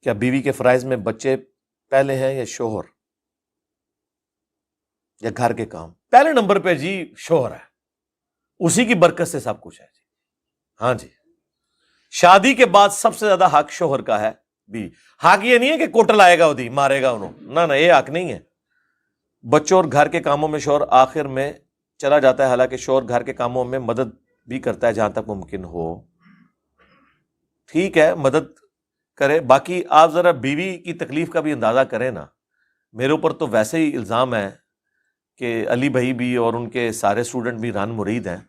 کیا بیوی کے فرائض میں بچے پہلے ہیں یا شوہر یا گھر کے کام؟ پہلے نمبر پہ جی شوہر ہے، اسی کی برکت سے سب کچھ ہے جی. ہاں جی، شادی کے بعد سب سے زیادہ حق شوہر کا ہے. بھی حق یہ نہیں ہے کہ کوٹل آئے گا ادھی مارے گا انہوں، نہ یہ حق نہیں ہے. بچوں اور گھر کے کاموں میں شوہر آخر میں چلا جاتا ہے، حالانکہ شوہر گھر کے کاموں میں مدد بھی کرتا ہے جہاں تک ممکن ہو. ٹھیک ہے، مدد کرے. باقی آپ ذرا بیوی کی تکلیف کا بھی اندازہ کریں نا. میرے اوپر تو ویسے ہی الزام ہے کہ علی بھائی بھی اور ان کے سارے اسٹوڈنٹ بھی ران مرید ہیں،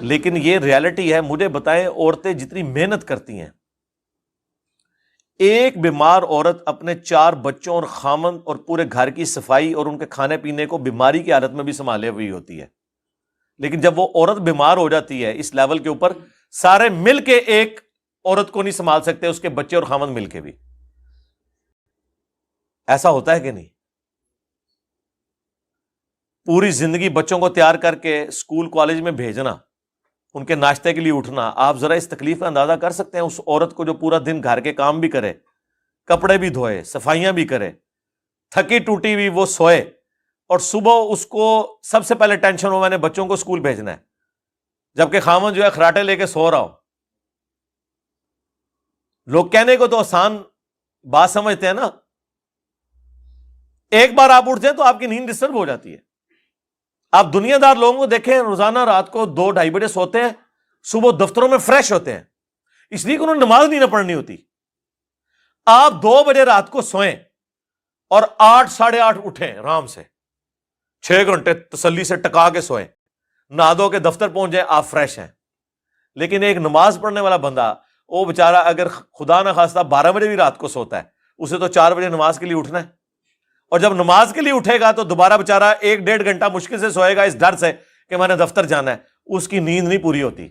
لیکن یہ ریالٹی ہے. مجھے بتائیں، عورتیں جتنی محنت کرتی ہیں، ایک بیمار عورت اپنے 4 بچوں اور خامند اور پورے گھر کی صفائی اور ان کے کھانے پینے کو بیماری کی حالت میں بھی سنبھالے ہوئی ہوتی ہے. لیکن جب وہ عورت بیمار ہو جاتی ہے اس لیول کے اوپر، سارے مل کے ایک عورت کو نہیں سنبھال سکتے، اس کے بچے اور خامند مل کے بھی. ایسا ہوتا ہے کہ نہیں؟ پوری زندگی بچوں کو تیار کر کے اسکول کالج میں بھیجنا، ان کے ناشتے کے لیے اٹھنا. آپ ذرا اس تکلیف کا اندازہ کر سکتے ہیں اس عورت کو جو پورا دن گھر کے کام بھی کرے، کپڑے بھی دھوئے، صفائیاں بھی کرے، تھکی ٹوٹی ہوئی وہ سوئے، اور صبح اس کو سب سے پہلے ٹینشن ہو میں نے بچوں کو اسکول بھیجنا ہے، جبکہ خامن جو ہے خراٹے لے کے سو رہا ہو. لوگ کہنے کو تو آسان بات سمجھتے ہیں نا، ایک بار آپ اٹھ جائیں تو آپ کی نیند ڈسٹرب ہو جاتی ہے. آپ دنیا دار لوگوں کو دیکھیں، روزانہ رات کو 2-2:30 بجے سوتے ہیں، صبح دفتروں میں فریش ہوتے ہیں، اس لیے کہ انہوں نے نماز نہیں نہ پڑھنی ہوتی. آپ 2 بجے رات کو سوئیں اور 8 ساڑھے 8 اٹھیں آرام سے، 6 گھنٹے تسلی سے ٹکا کے سوئیں، نہا دھو کے دفتر پہنچ جائیں، آپ فریش ہیں. لیکن ایک نماز پڑھنے والا بندہ، وہ بیچارہ اگر خدا نہ خواستہ 12 بجے بھی رات کو سوتا ہے، اسے تو 4 بجے نماز کے لیے اٹھنا ہے. اور جب نماز کے لیے اٹھے گا تو دوبارہ بیچارہ 1-1.5 گھنٹہ مشکل سے سوئے گا اس ڈر سے کہ میں نے دفتر جانا ہے. اس کی نیند نہیں پوری ہوتی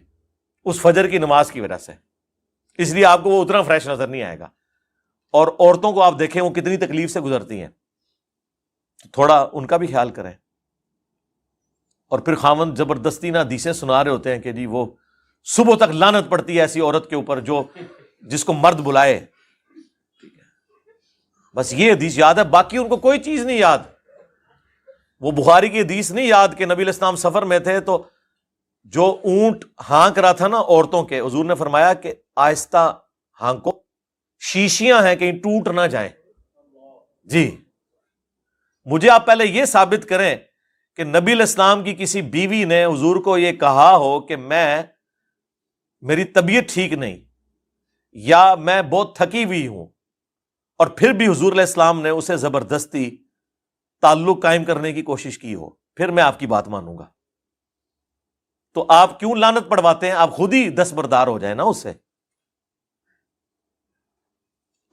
اس فجر کی نماز کی وجہ سے، اس لیے آپ کو وہ اتنا فریش نظر نہیں آئے گا. اور عورتوں کو آپ دیکھیں وہ کتنی تکلیف سے گزرتی ہیں، تھوڑا ان کا بھی خیال کریں. اور پھر خاوند زبردستی نہ حدیثیں سنا رہے ہوتے ہیں کہ جی وہ صبح تک لعنت پڑتی ہے ایسی عورت کے اوپر جس کو مرد بلائے. بس یہ حدیث یاد ہے، باقی ان کو کوئی چیز نہیں یاد. وہ بخاری کی حدیث نہیں یاد کہ نبی علیہ السلام سفر میں تھے تو جو اونٹ ہانک رہا تھا نا عورتوں کے، حضور نے فرمایا کہ آہستہ ہانکو، شیشیاں ہیں کہیں ٹوٹ نہ جائیں. جی مجھے آپ پہلے یہ ثابت کریں کہ نبی علیہ السلام کی کسی بیوی نے حضور کو یہ کہا ہو کہ میری طبیعت ٹھیک نہیں یا میں بہت تھکی ہوئی ہوں، اور پھر بھی حضور علیہ السلام نے اسے زبردستی تعلق قائم کرنے کی کوشش کی ہو، پھر میں آپ کی بات مانوں گا. تو آپ کیوں لعنت پڑھواتے ہیں؟ آپ خود ہی دستبردار ہو جائیں نا اس سے،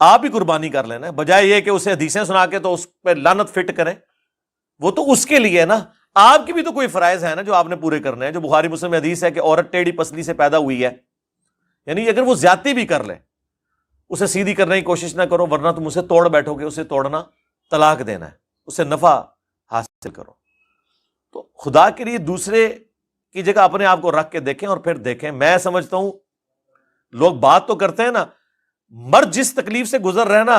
آپ ہی قربانی کر لینا، بجائے یہ کہ اسے حدیثیں سنا کے تو اس پہ لعنت فٹ کریں. وہ تو اس کے لیے نا، آپ کی بھی تو کوئی فرائض ہے نا جو آپ نے پورے کرنے ہیں. جو بخاری مسلم میں حدیث ہے کہ عورت ٹیڑھی پسلی سے پیدا ہوئی ہے، یعنی اگر وہ زیادتی بھی کر لے اسے سیدھی کرنے کی کوشش نہ کرو، ورنہ تم اسے توڑ بیٹھو گے. اسے توڑنا طلاق دینا ہے، اسے نفع حاصل کرو. تو خدا کے لیے دوسرے کی جگہ اپنے آپ کو رکھ کے دیکھیں اور پھر دیکھیں. میں سمجھتا ہوں لوگ بات تو کرتے ہیں نا، مرد جس تکلیف سے گزر رہے نا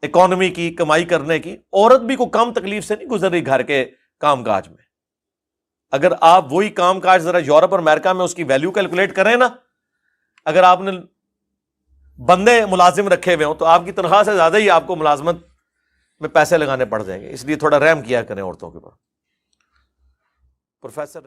اکانومی کی، کمائی کرنے کی، عورت بھی کو کم تکلیف سے نہیں گزر رہی گھر کے کام کاج میں. اگر آپ وہی کام کاج ذرا یورپ اور امریکہ میں اس کی ویلیو کیلکولیٹ کریں نا، اگر آپ نے بندے ملازم رکھے ہوئے ہوں تو آپ کی تنخواہ سے زیادہ ہی آپ کو ملازمت میں پیسے لگانے پڑ جائیں گے. اس لیے تھوڑا رحم کیا کریں عورتوں کے اوپر. پروفیسر